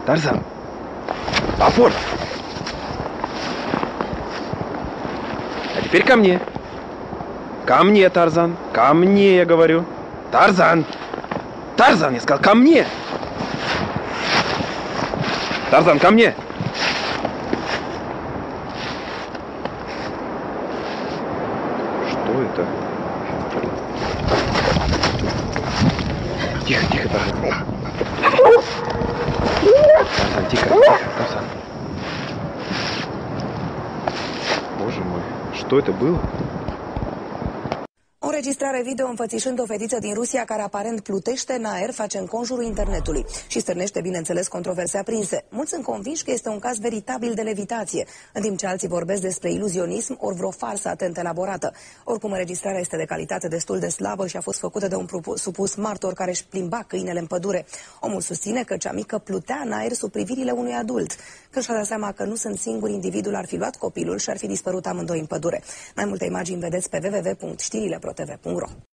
Tarzan! Апорт! А теперь ко мне. Ко мне, Тарзан. Ко мне, я говорю. Тарзан! Тарзан, я сказал, ко мне! Тарзан, ко мне! Что это? Тихо, тихо, Тарзан. Тарзан, тихо, тихо, Тарзан. Bоже mой, что это было? O înregistrare video înfățișând o fetiță din Rusia care aparent plutește în aer, face în conjurul internetului și stârnește, bineînțeles, controverse aprinse. Mulți sunt convinși că este un caz veritabil de levitație, în timp ce alții vorbesc despre iluzionism ori vreo farsă atent elaborată. Oricum, înregistrarea este de calitate destul de slabă și a fost făcută de un supus martor care își plimba câinele în pădure. Omul susține că cea mică plutea în aer sub privirile unui adult. Când și-a dat seama că nu sunt singuri, individul ar fi luat copilul și ar fi dispărut amândoi în pădure. Mai multe imagini vedeți pe www.știrilepro.tv.ro.